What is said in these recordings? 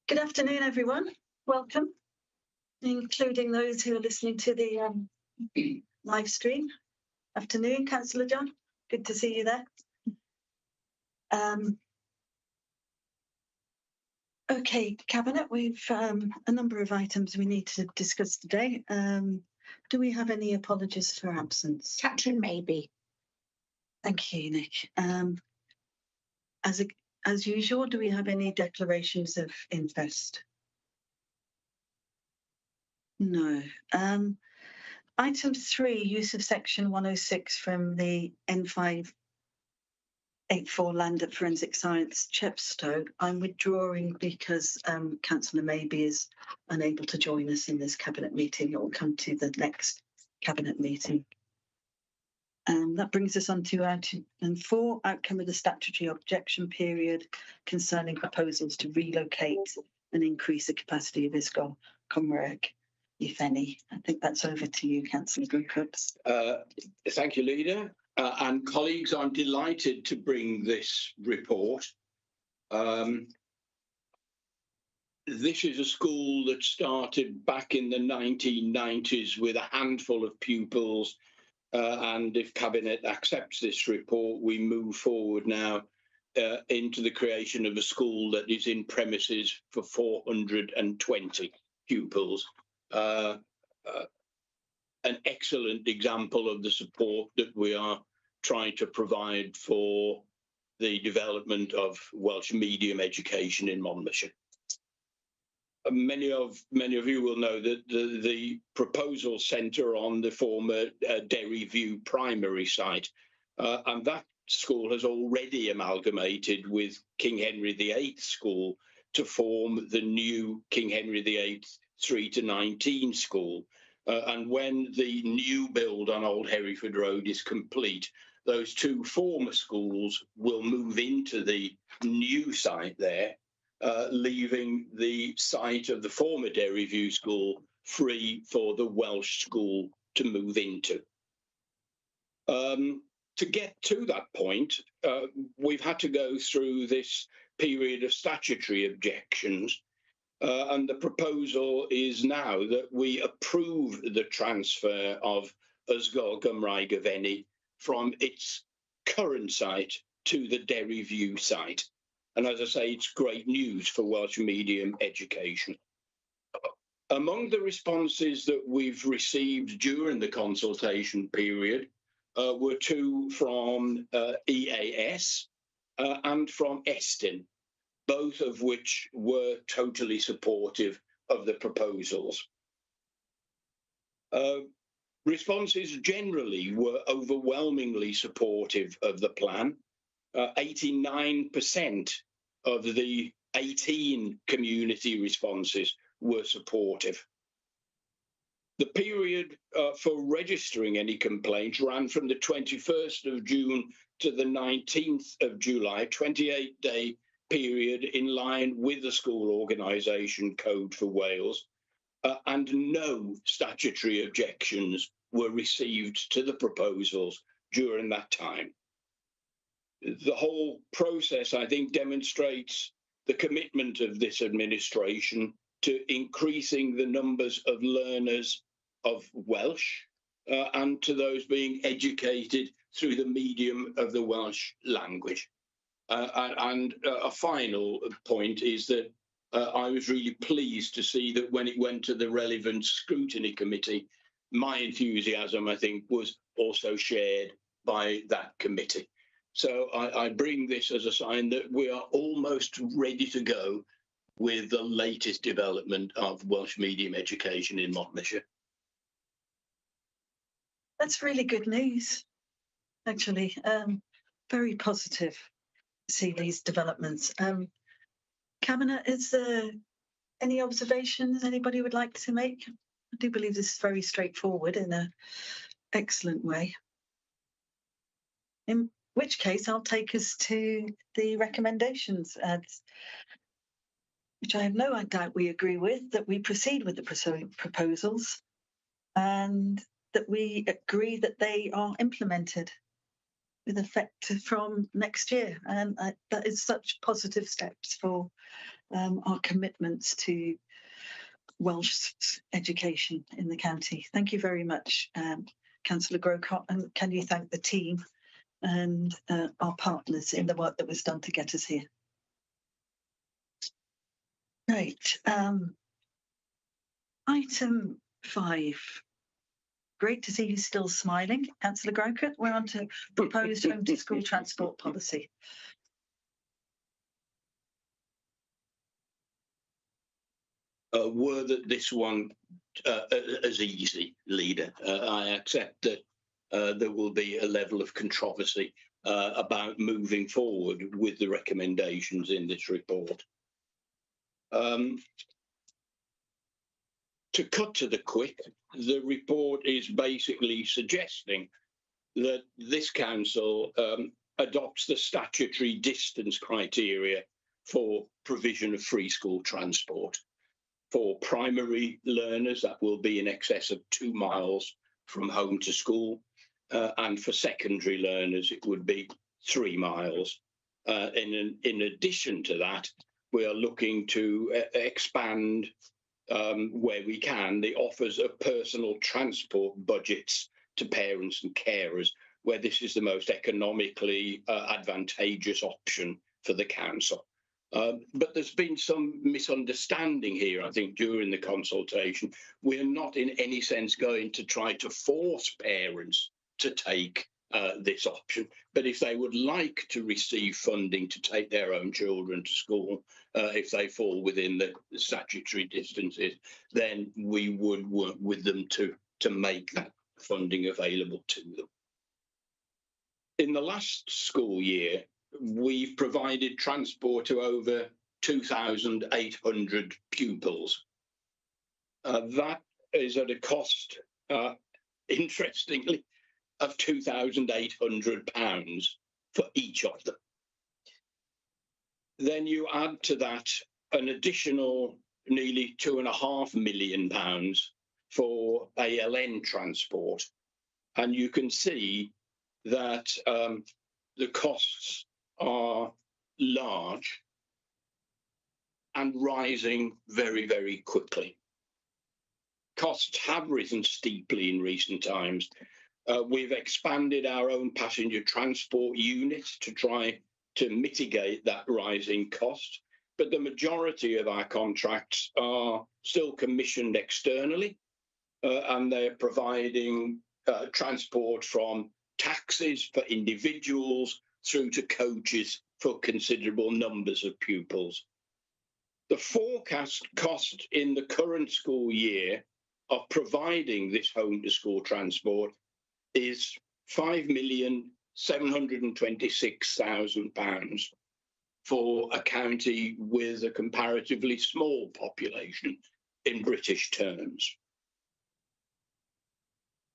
Good afternoon, everyone. Welcome, including those who are listening to the live stream. Afternoon, Councillor John. Good to see you there. Okay, Cabinet, we've a number of items we need to discuss today. Do we have any apologies for absence? Catherine Maybe. Thank you, Nick. As usual, do we have any declarations of interest? No. Item 3, use of section 106 from the N584 Land at Forensic Science, Chepstow. I'm withdrawing because Councillor Maybe is unable to join us in this Cabinet meeting. It will come to the next Cabinet meeting. That brings us on to item 4, outcome of the statutory objection period concerning proposals to relocate and increase the capacity of ISGOL Comreg, if any. I think that's over to you, Councillor Griffiths. Thank you, Leader. And colleagues, I'm delighted to bring this report. This is a school that started back in the 1990s with a handful of pupils. And if Cabinet accepts this report, we move forward now into the creation of a school that is in premises for 420 pupils. An excellent example of the support that we are trying to provide for the development of Welsh medium education in Monmouthshire. Many of you will know that the proposal centre on the former Derry View primary site, and that school has already amalgamated with King Henry VIII School to form the new King Henry VIII 3 to 19 school. And when the new build on Old Hereford Road is complete, those two former schools will move into the new site there, leaving the site of the former Derry View School free for the Welsh school to move into. To get to that point, we've had to go through this period of statutory objections, and the proposal is now that we approve the transfer of ISGOL Gymraeg of Eni from its current site to the Derry View site. And as I say, it's great news for Welsh medium education. Among the responses that we've received during the consultation period were two from EAS and from Estin, both of which were totally supportive of the proposals. Responses generally were overwhelmingly supportive of the plan. 89% of the 18 community responses were supportive. The period for registering any complaints ran from the 21st of June to the 19th of July, 28-day period in line with the School Organisation Code for Wales, and no statutory objections were received to the proposals during that time. The whole process, I think, demonstrates the commitment of this administration to increasing the numbers of learners of Welsh and to those being educated through the medium of the Welsh language. And a final point is that I was really pleased to see that when it went to the relevant scrutiny committee, my enthusiasm, I think, was also shared by that committee. So I bring this as a sign that we are almost ready to go with the latest development of Welsh medium education in Monmouthshire. That's really good news, actually. Very positive to see these developments. Cabinet, is there any observations anybody would like to make? I do believe this is very straightforward in an excellent way. In which case, I'll take us to the recommendations, which I have no doubt we agree with, that we proceed with the proposals and that we agree that they are implemented with effect from next year. And that is such positive steps for our commitments to Welsh education in the county. Thank you very much, Councillor Grocott, and can you thank the team and our partners in the work that was done to get us here. Right. Item 5. Great to see you still smiling, Councillor Grocott. We're on to proposed home to school transport policy. Were that this one as easy, Leader, I accept that there will be a level of controversy about moving forward with the recommendations in this report. To cut to the quick, the report is basically suggesting that this council adopts the statutory distance criteria for provision of free school transport. For primary learners, that will be in excess of 2 miles from home to school, and for secondary learners, it would be 3 miles. In addition to that, we are looking to expand, where we can, the offers of personal transport budgets to parents and carers, where this is the most economically advantageous option for the council. But there's been some misunderstanding here, I think, during the consultation. We're not in any sense going to try to force parents to take this option, but if they would like to receive funding to take their own children to school, if they fall within the statutory distances, then we would work with them to make that funding available to them. In the last school year, we've provided transport to over 2,800 pupils. That is at a cost, interestingly, of £2,800 for each of them. Then you add to that an additional nearly £2.5 million for ALN transport, and you can see that the costs are large and rising very, very quickly. Costs have risen steeply in recent times. We've expanded our own passenger transport units to try to mitigate that rising cost, but the majority of our contracts are still commissioned externally, and they're providing transport from taxis for individuals through to coaches for considerable numbers of pupils. The forecast cost in the current school year of providing this home to school transport is £5,726,000 for a county with a comparatively small population in British terms.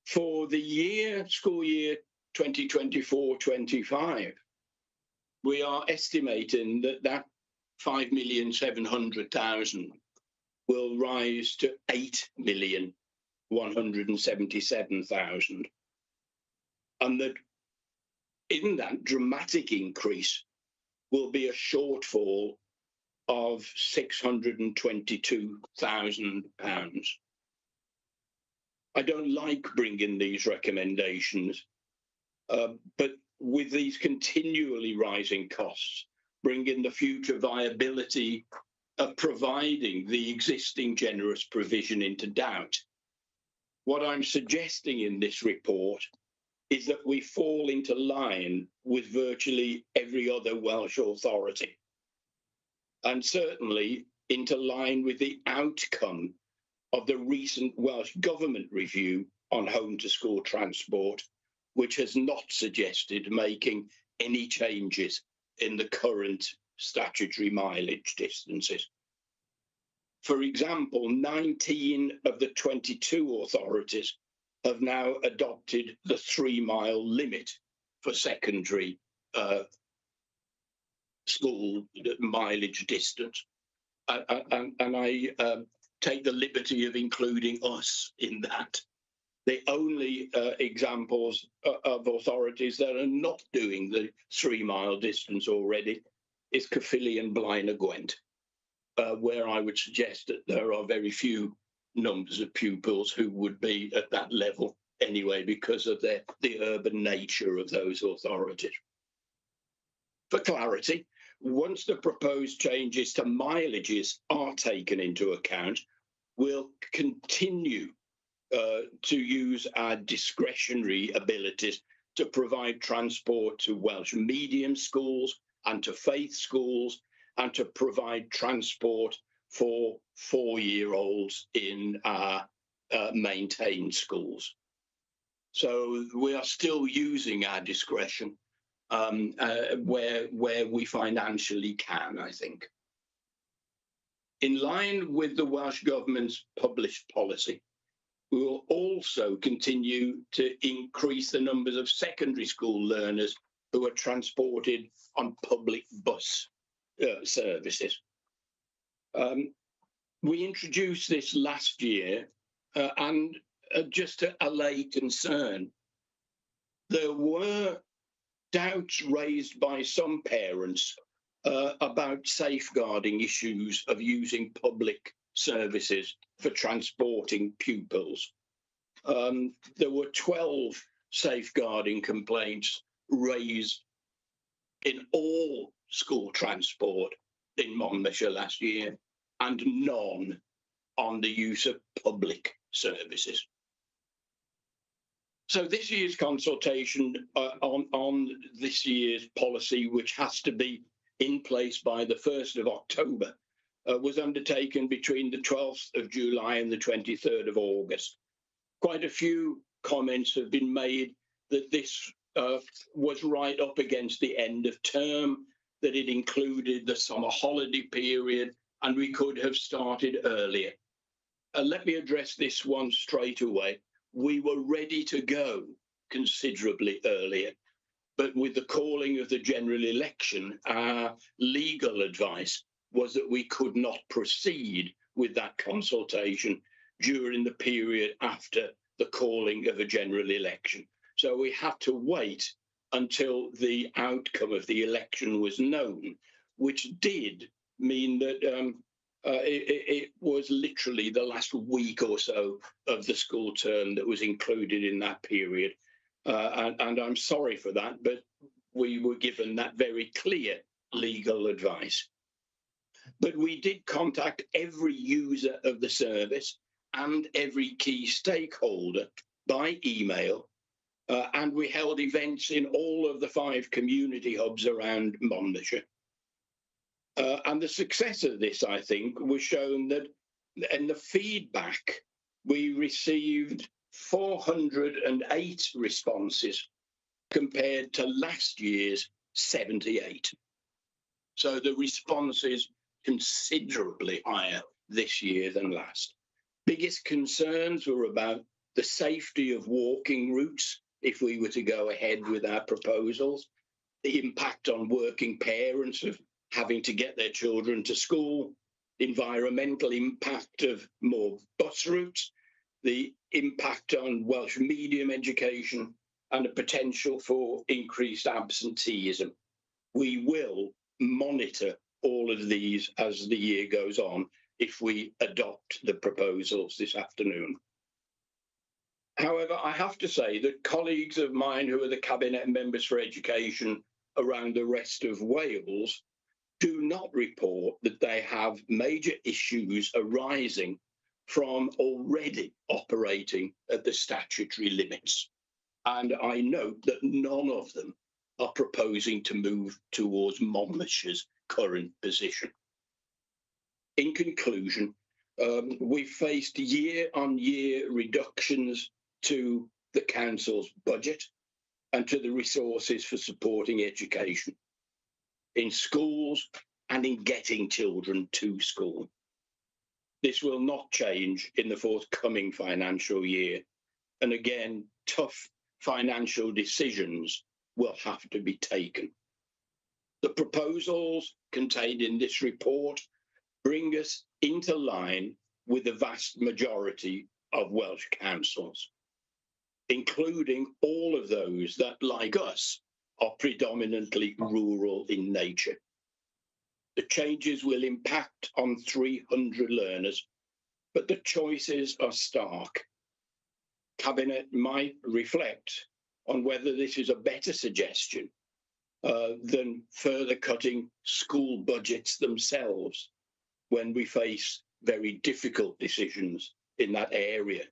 For the school year 2024-25, we are estimating that £5,700,000 will rise to £8,177,000. And that in that dramatic increase will be a shortfall of £622,000. I don't like bringing these recommendations, but with these continually rising costs, bringing the future viability of providing the existing generous provision into doubt, what I'm suggesting in this report is that we fall into line with virtually every other Welsh authority, and certainly into line with the outcome of the recent Welsh Government review on home to school transport, which has not suggested making any changes in the current statutory mileage distances. For example, 19 of the 22 authorities have now adopted the 3-mile limit for secondary school mileage distance. And I take the liberty of including us in that. The only examples of authorities that are not doing the 3-mile distance already is Caerphilly and Blaenau Gwent. where I would suggest that there are very few numbers of pupils who would be at that level anyway, because of the urban nature of those authorities. For clarity, once the proposed changes to mileages are taken into account, we'll continue to use our discretionary abilities to provide transport to Welsh medium schools and to faith schools, and to provide transport for 4-year-olds in our maintained schools. So we are still using our discretion where we financially can, I think. In line with the Welsh Government's published policy, we will also continue to increase the numbers of secondary school learners who are transported on public bus services. We introduced this last year, and just to allay concern, there were doubts raised by some parents about safeguarding issues of using public services for transporting pupils. There were 12 safeguarding complaints raised in all school transport in Monmouthshire last year, and none on the use of public services. So this year's consultation on this year's policy, which has to be in place by the 1st of October, was undertaken between the 12th of July and the 23rd of August. Quite a few comments have been made that this was right up against the end of term, that it included the summer holiday period, and we could have started earlier. Let me address this one straight away. We were ready to go considerably earlier, but with the calling of the general election, our legal advice was that we could not proceed with that consultation during the period after the calling of a general election. So we had to wait until the outcome of the election was known, which did mean that it was literally the last week or so of the school term that was included in that period. And I'm sorry for that, but we were given that very clear legal advice. But we did contact every user of the service and every key stakeholder by email, and we held events in all of the 5 community hubs around Monmouthshire. And the success of this, I think, was shown that in the feedback, we received 408 responses compared to last year's 78. So the response is considerably higher this year than last. Biggest concerns were about the safety of walking routes if we were to go ahead with our proposals, the impact on working parents of having to get their children to school, environmental impact of more bus routes, the impact on Welsh medium education, and the potential for increased absenteeism. We will monitor all of these as the year goes on if we adopt the proposals this afternoon. However, I have to say that colleagues of mine who are the Cabinet Members for Education around the rest of Wales do not report that they have major issues arising from already operating at the statutory limits. And I note that none of them are proposing to move towards Monmouthshire's current position. In conclusion, we've faced year-on-year reductions to the Council's budget and to the resources for supporting education in schools and in getting children to school. This will not change in the forthcoming financial year. And again, tough financial decisions will have to be taken. The proposals contained in this report bring us into line with the vast majority of Welsh councils, including all of those that, like us, are predominantly rural in nature. The changes will impact on 300 learners, but the choices are stark. Cabinet might reflect on whether this is a better suggestion than further cutting school budgets themselves when we face very difficult decisions in that area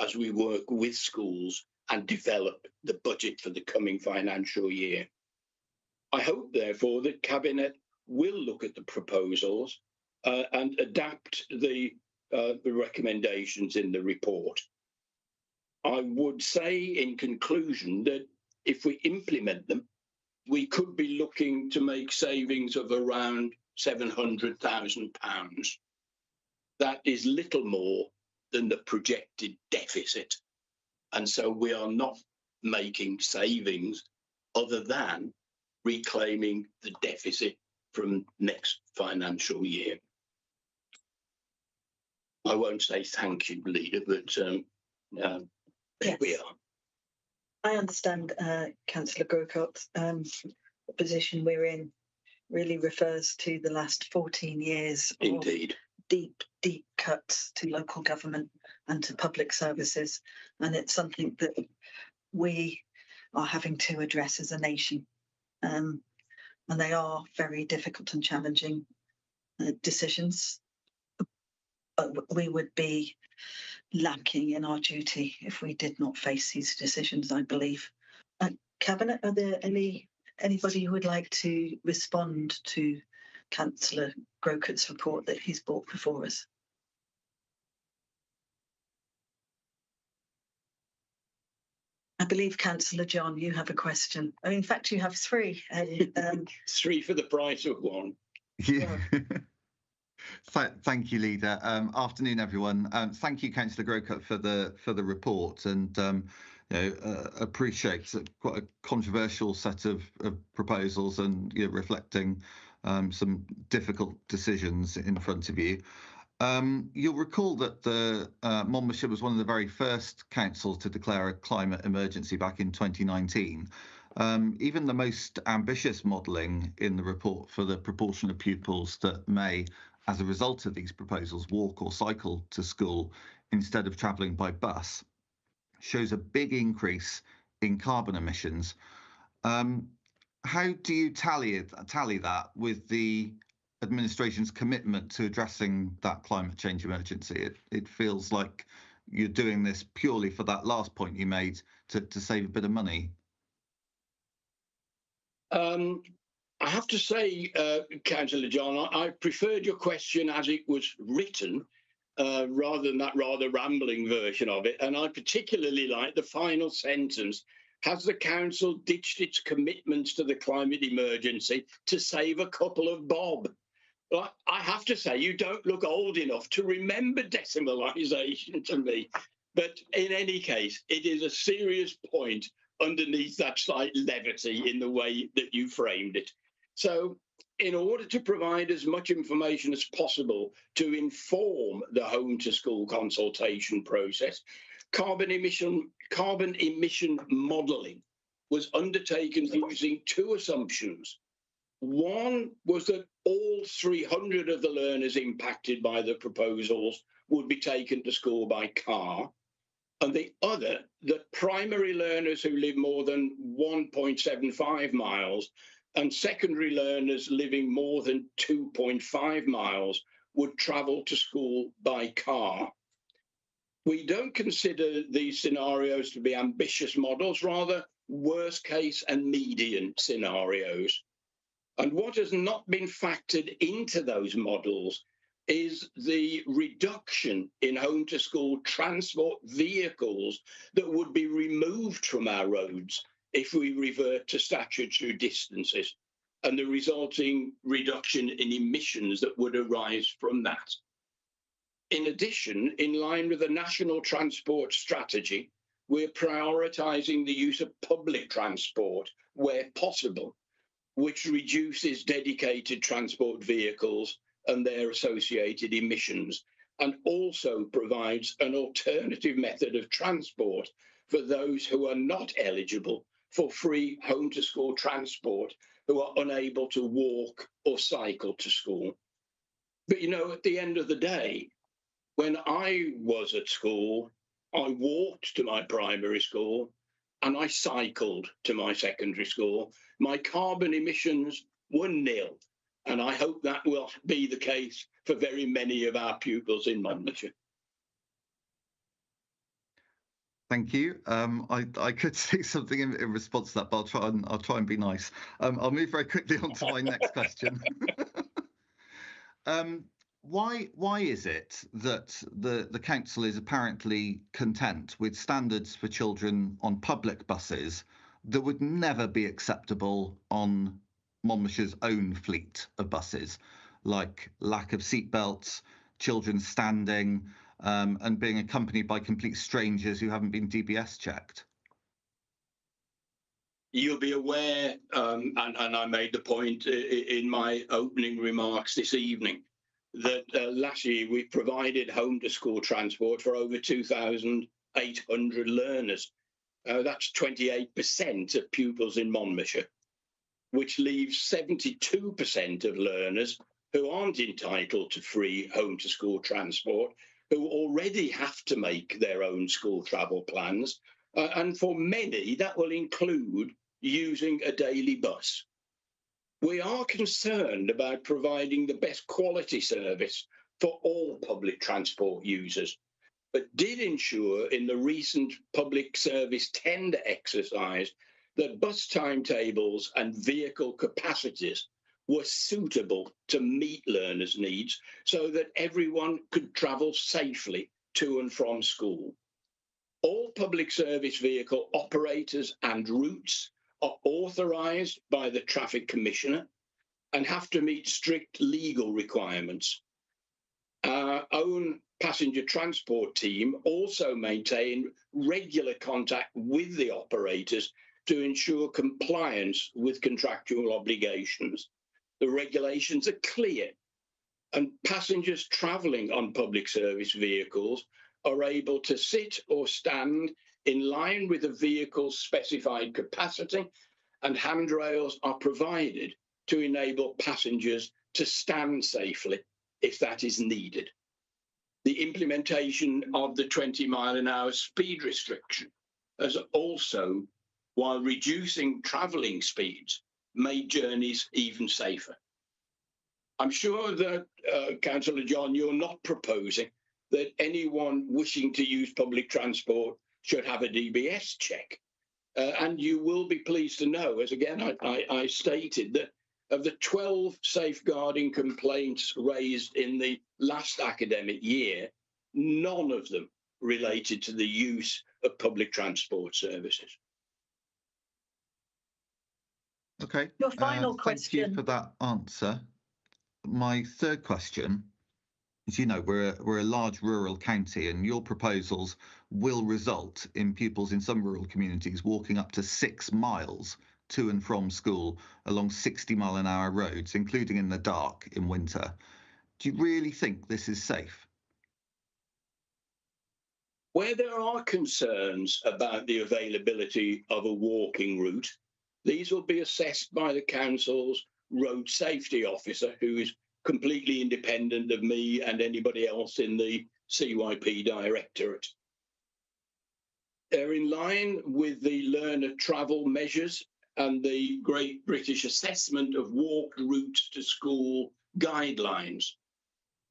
as we work with schools and develop the budget for the coming financial year. I hope, therefore, that Cabinet will look at the proposals and adapt the recommendations in the report. I would say, in conclusion, that if we implement them, we could be looking to make savings of around £700,000. That is little more than the projected deficit. And so we are not making savings other than reclaiming the deficit from next financial year. I won't say thank you, Leader, but there we are. I understand, Councillor Grocott, the position we're in really refers to the last 14 years Indeed. of deep cuts to local government and to public services. And it's something that we are having to address as a nation. And they are very difficult and challenging decisions. But we would be lacking in our duty if we did not face these decisions, I believe. Cabinet, are there anybody who would like to respond to Councillor Grocott's report that he's brought before us? I believe, Councillor John, you have a question. Oh, in fact, you have three. Three for the price of one. Yeah. Thank you, Leader. Afternoon, everyone. Thank you, Councillor Grocott, for the report, and appreciate quite a controversial set of proposals, and reflecting some difficult decisions in front of you. You'll recall that Monmouthshire was one of the very first councils to declare a climate emergency back in 2019. Even the most ambitious modelling in the report for the proportion of pupils that may, as a result of these proposals, walk or cycle to school instead of travelling by bus, shows a big increase in carbon emissions. How do you tally that with the administration's commitment to addressing that climate change emergency? It feels like you're doing this purely for that last point you made, to save a bit of money. I have to say, Councillor John, I preferred your question as it was written, rather than that rather rambling version of it. And I particularly like the final sentence: has the council ditched its commitments to the climate emergency to save a couple of bob? Well, I have to say, you don't look old enough to remember decimalisation to me. But in any case, it is a serious point underneath that slight levity in the way that you framed it. So in order to provide as much information as possible to inform the home to school consultation process, carbon emission modelling was undertaken using two assumptions. One was that all 300 of the learners impacted by the proposals would be taken to school by car, and the other, that primary learners who live more than 1.75 miles and secondary learners living more than 2.5 miles would travel to school by car. We don't consider these scenarios to be ambitious models, rather worst case and median scenarios. And what has not been factored into those models is the reduction in home to school transport vehicles that would be removed from our roads if we revert to statutory distances, and the resulting reduction in emissions that would arise from that. In addition, in line with the National Transport Strategy, we're prioritising the use of public transport where possible, which reduces dedicated transport vehicles and their associated emissions, and also provides an alternative method of transport for those who are not eligible for free home to school transport who are unable to walk or cycle to school. But you know, at the end of the day, when I was at school, I walked to my primary school and I cycled to my secondary school. My carbon emissions were nil. And I hope that will be the case for very many of our pupils in Monmouthshire. Thank you. I could say something in response to that, but I'll try and be nice. I'll move very quickly on to my next question. Why is it that the council is apparently content with standards for children on public buses that would never be acceptable on Monmouthshire's own fleet of buses, like lack of seatbelts, children standing, and being accompanied by complete strangers who haven't been DBS checked? You'll be aware, and I made the point in my opening remarks this evening, that last year we provided home to school transport for over 2,800 learners. That's 28% of pupils in Monmouthshire, which leaves 72% of learners who aren't entitled to free home to school transport, who already have to make their own school travel plans. And for many, that will include using a daily bus. We are concerned about providing the best quality service for all public transport users, but did ensure in the recent public service tender exercise that bus timetables and vehicle capacities were suitable to meet learners' needs so that everyone could travel safely to and from school. All public service vehicle operators and routes are authorised by the Traffic Commissioner and have to meet strict legal requirements. Our own passenger transport team also maintain regular contact with the operators to ensure compliance with contractual obligations. The regulations are clear, and passengers travelling on public service vehicles are able to sit or stand in line with the vehicle's specified capacity, and handrails are provided to enable passengers to stand safely if that is needed. The implementation of the 20-mile-an-hour speed restriction has also, while reducing travelling speeds, made journeys even safer. I'm sure that, Councillor John, you're not proposing that anyone wishing to use public transport should have a DBS check. And you will be pleased to know, as again I stated, that of the 12 safeguarding complaints raised in the last academic year, none of them related to the use of public transport services. Okay. Your final question. Thank you for that answer. My third question is, you know, we're a large rural county, and your proposals will result in pupils in some rural communities walking up to 6 miles to and from school along 60-mile-an-hour roads, including in the dark in winter. Do you really think this is safe? Where there are concerns about the availability of a walking route, these will be assessed by the council's road safety officer, who is completely independent of me and anybody else in the CYP Directorate. They're in line with the learner travel measures and the Great British Assessment of Walked Routes to School guidelines.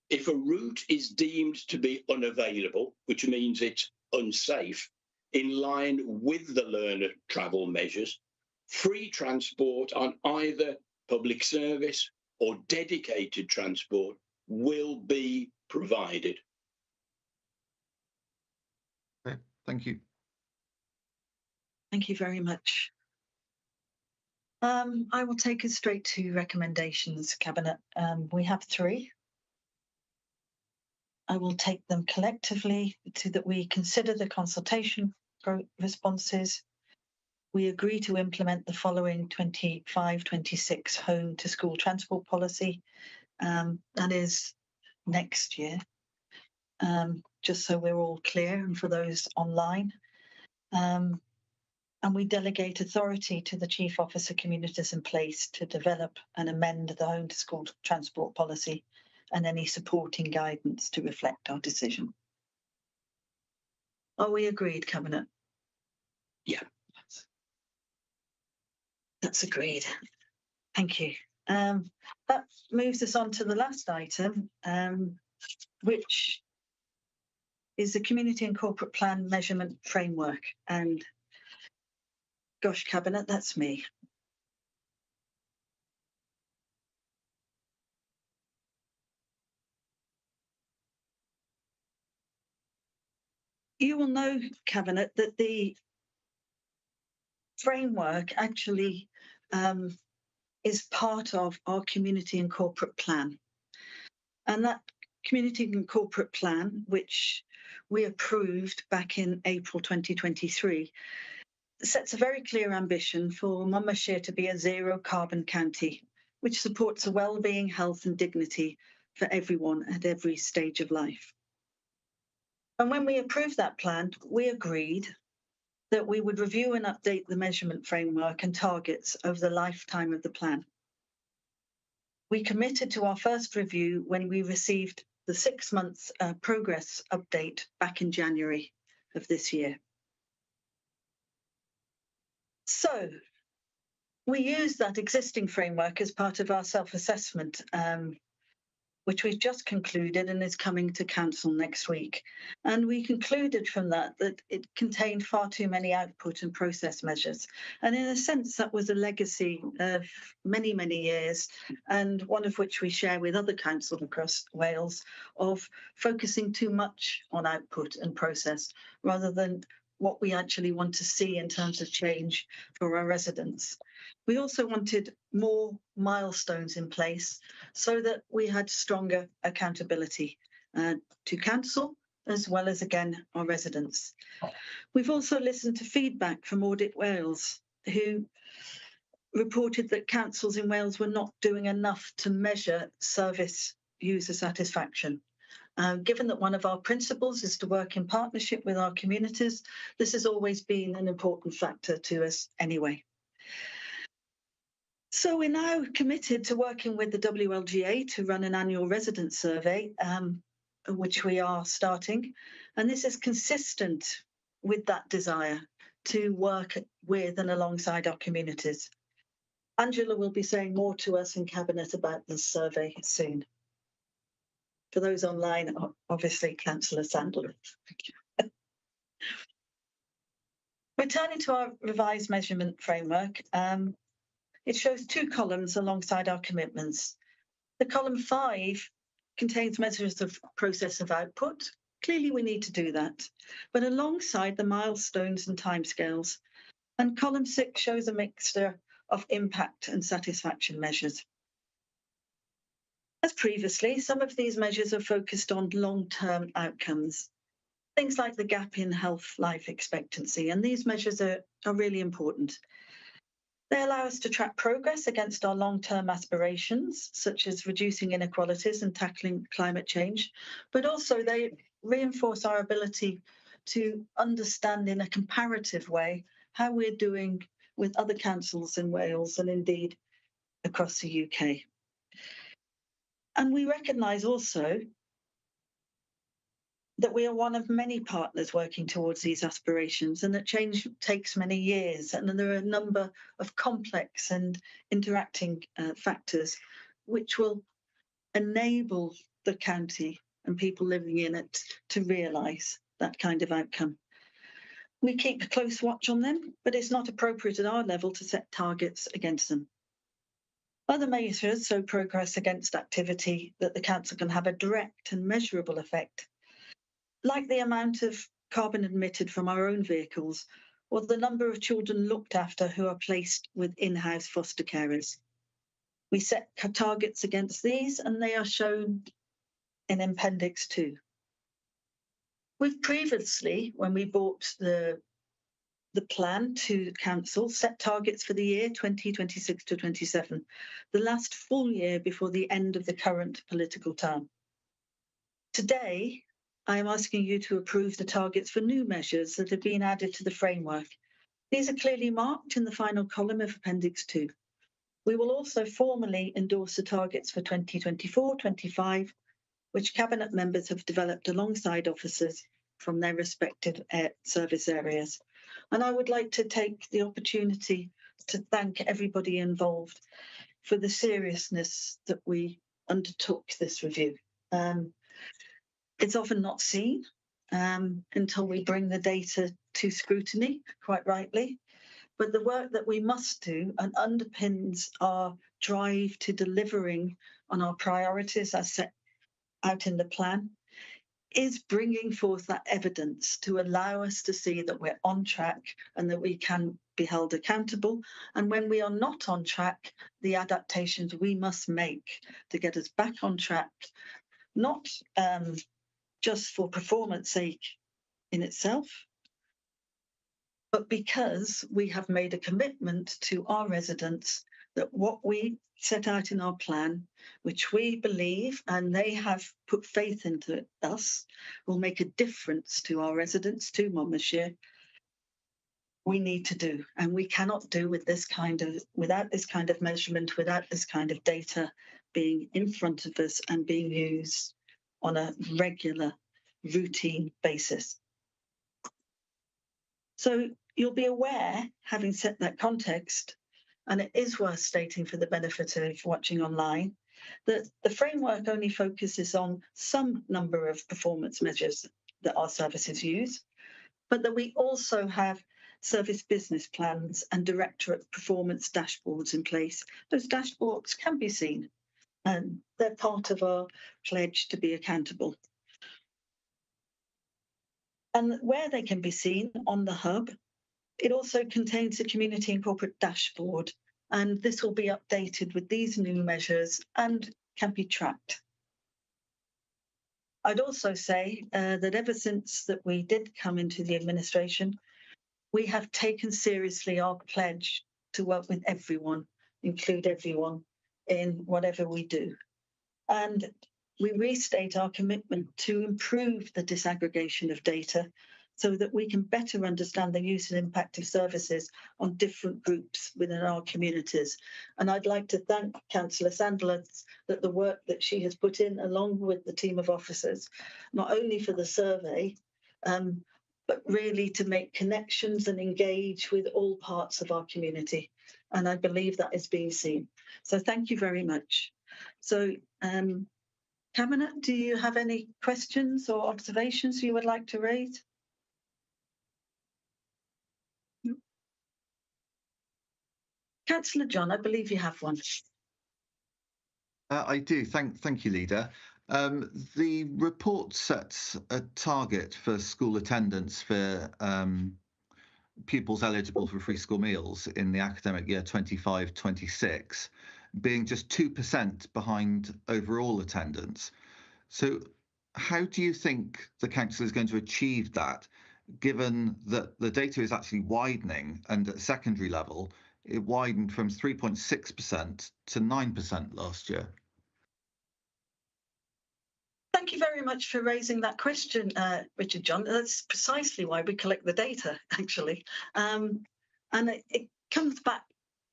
If a route is deemed to be unavailable, which means it's unsafe, in line with the learner travel measures, free transport on either public service or dedicated transport will be provided. Okay, thank you. Thank you very much. I will take us straight to recommendations, Cabinet. We have 3. I will take them collectively so that we consider the consultation responses. We agree to implement the following 25-26 home to school transport policy. That is next year, just so we're all clear, and for those online. and we delegate authority to the Chief Officer Communities in place to develop and amend the home to school transport policy and any supporting guidance to reflect our decision. Are we agreed, Cabinet? Yeah. That's agreed. Thank you. That moves us on to the last item, which is the Community and Corporate Plan Measurement Framework. And gosh, Cabinet, that's me. You will know, Cabinet, that the framework actually is part of our Community and Corporate Plan. And that Community and Corporate Plan, which we approved back in April 2023, sets a very clear ambition for Monmouthshire to be a zero carbon county, which supports the well-being, health and dignity for everyone at every stage of life. And when we approved that plan, we agreed that we would review and update the measurement framework and targets over the lifetime of the plan. We committed to our first review when we received the 6 months progress update back in January of this year. So we used that existing framework as part of our self-assessment, which we've just concluded and is coming to council next week. And we concluded from that it contained far too many output and process measures. And in a sense, that was a legacy of many, many years, and one of which we share with other councils across Wales, of focusing too much on output and process rather than what we actually want to see in terms of change for our residents. We also wanted more milestones in place so that we had stronger accountability to council as well as, again, our residents. We've also listened to feedback from Audit Wales, who reported that councils in Wales were not doing enough to measure service user satisfaction. Given that one of our principles is to work in partnership with our communities, this has always been an important factor to us anyway. So we're now committed to working with the WLGA to run an annual resident survey, which we are starting. And this is consistent with that desire to work with and alongside our communities. Angela will be saying more to us in Cabinet about this survey soon. For those online, obviously, Councillor Sandal. Returning to our revised measurement framework, it shows 2 columns alongside our commitments. The column 5 contains measures of process of output. Clearly, we need to do that, but alongside the milestones and timescales. And column 6 shows a mixture of impact and satisfaction measures. As previously, some of these measures are focused on long-term outcomes, things like the gap in health life expectancy, and these measures are really important. They allow us to track progress against our long-term aspirations, such as reducing inequalities and tackling climate change, but also they reinforce our ability to understand in a comparative way how we're doing with other councils in Wales and indeed across the UK. And we recognise also that we are one of many partners working towards these aspirations, and that change takes many years, and there are a number of complex and interacting factors which will enable the county and people living in it to realise that kind of outcome. We keep a close watch on them, but it's not appropriate at our level to set targets against them. Other measures show progress against activity that the council can have a direct and measurable effect, like the amount of carbon emitted from our own vehicles or the number of children looked after who are placed with in-house foster carers. We set targets against these and they are shown in Appendix 2. We've previously, when we brought the plan to council, set targets for the year 2026 to 27, the last full year before the end of the current political term. Today, I am asking you to approve the targets for new measures that have been added to the framework. These are clearly marked in the final column of Appendix 2. We will also formally endorse the targets for 2024-25, which Cabinet members have developed alongside officers from their respective service areas. And I would like to take the opportunity to thank everybody involved for the seriousness that we undertook this review. It's often not seen until we bring the data to scrutiny, quite rightly. But the work that we must do and underpins our drive to delivering on our priorities as set out in the plan is bringing forth that evidence to allow us to see that we're on track and that we can be held accountable. And when we are not on track, the adaptations we must make to get us back on track, not just for performance sake in itself, but because we have made a commitment to our residents that what we set out in our plan, which we believe and they have put faith into us, will make a difference to our residents, to Monmouthshire, we need to do. And we cannot do with this without this kind of measurement, without this kind of data being in front of us and being used on a regular, routine basis. So you'll be aware, having set that context, and it is worth stating for the benefit of watching online, that the framework only focuses on some number of performance measures that our services use, but that we also have service business plans and directorate performance dashboards in place. Those dashboards can be seen, and they're part of our pledge to be accountable. And where they can be seen on the hub, it also contains a community and corporate dashboard, and this will be updated with these new measures and can be tracked. I'd also say that ever since that we did come into the administration, we have taken seriously our pledge to work with everyone, include everyone in whatever we do. And we restate our commitment to improve the disaggregation of data so that we can better understand the use and impact of services on different groups within our communities. And I'd like to thank Councillor Sandler that the work that she has put in, along with the team of officers, not only for the survey, but really to make connections and engage with all parts of our community. And I believe that is being seen. So thank you very much. So, Cabinet, do you have any questions or observations you would like to raise? No. Councillor John, I believe you have one. I do. Thank you, Leader. The report sets a target for school attendance for pupils eligible for free school meals in the academic year 25-26 being just 2% behind overall attendance. So how do you think the council is going to achieve that, given that the data is actually widening, and at secondary level, it widened from 3.6% to 9% last year? Thank you very much for raising that question, Richard John. That's precisely why we collect the data, actually. And it comes back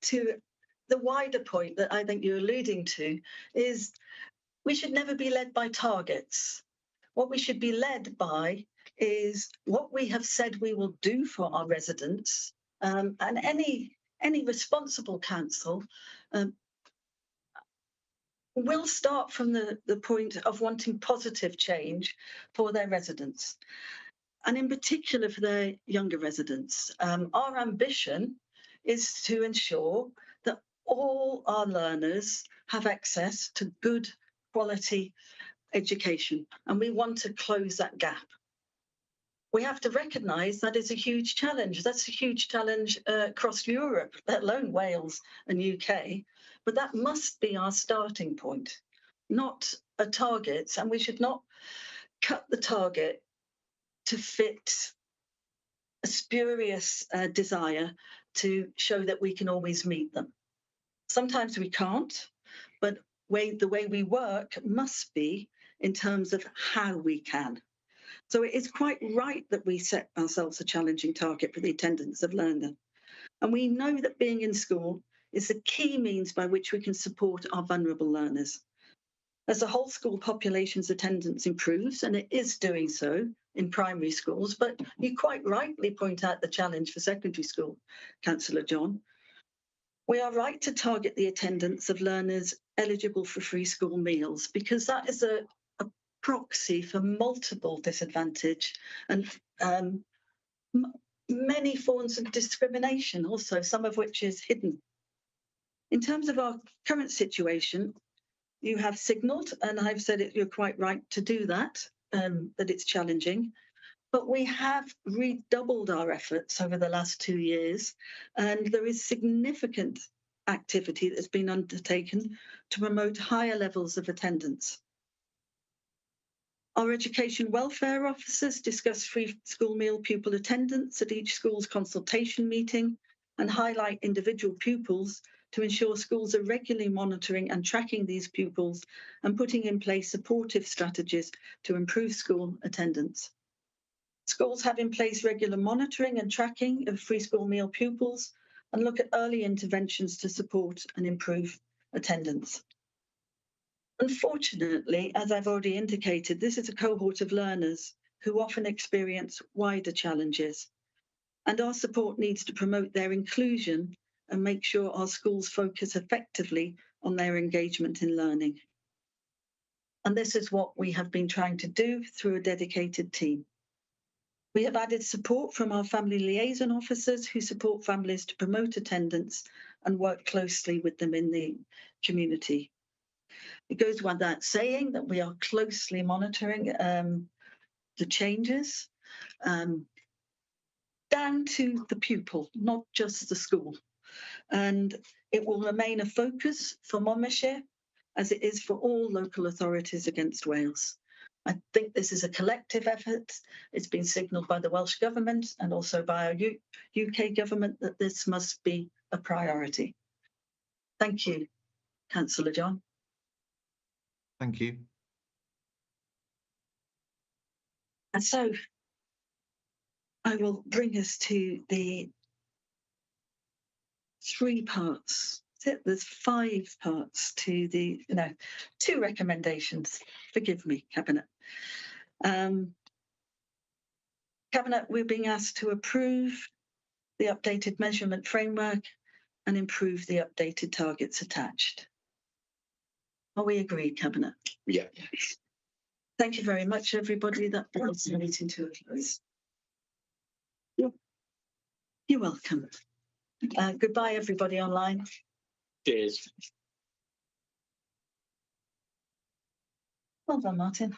to the wider point that I think you're alluding to, is we should never be led by targets. What we should be led by is what we have said we will do for our residents, and any responsible council will start from the point of wanting positive change for their residents, and in particular for their younger residents. Our ambition is to ensure that all our learners have access to good quality education, and we want to close that gap. We have to recognise that is a huge challenge. That's a huge challenge across Europe, let alone Wales and UK. But that must be our starting point, not a target. And we should not cut the target to fit a spurious desire to show that we can always meet them. Sometimes we can't, but the way we work must be in terms of how we can. So it is quite right that we set ourselves a challenging target for the attendance of learners And we know that being in school is the key means by which we can support our vulnerable learners. As the whole school population's attendance improves, and it is doing so in primary schools, but you quite rightly point out the challenge for secondary school, Councillor John. We are right to target the attendance of learners eligible for free school meals, because that is a proxy for multiple disadvantage and many forms of discrimination also, some of which is hidden. In terms of our current situation, you have signalled, and I've said it, you're quite right to do that, that it's challenging, but we have redoubled our efforts over the last 2 years, and there is significant activity that's been undertaken to promote higher levels of attendance. Our education welfare officers discuss free school meal pupil attendance at each school's consultation meeting and highlight individual pupils to ensure schools are regularly monitoring and tracking these pupils and putting in place supportive strategies to improve school attendance. Schools have in place regular monitoring and tracking of free school meal pupils and look at early interventions to support and improve attendance. Unfortunately, as I've already indicated, this is a cohort of learners who often experience wider challenges, and our support needs to promote their inclusion and make sure our schools focus effectively on their engagement in learning. And this is what we have been trying to do through a dedicated team. We have added support from our family liaison officers who support families to promote attendance and work closely with them in the community. It goes without saying that we are closely monitoring the changes down to the pupil, not just the school. And it will remain a focus for Monmouthshire, as it is for all local authorities against Wales. I think this is a collective effort. It's been signalled by the Welsh Government and also by our UK Government that this must be a priority. Thank you, Councillor John. Thank you. And so I will bring us to the 3 parts. There's 5 parts to the, 2 recommendations. Forgive me, Cabinet. Cabinet, we're being asked to approve the updated measurement framework and improve the updated targets attached. Are we agreed, Cabinet? Yeah. Yes. Thank you very much, everybody. That brings the meeting to a close. You're welcome. Goodbye, everybody online. Cheers. Well done, Martin.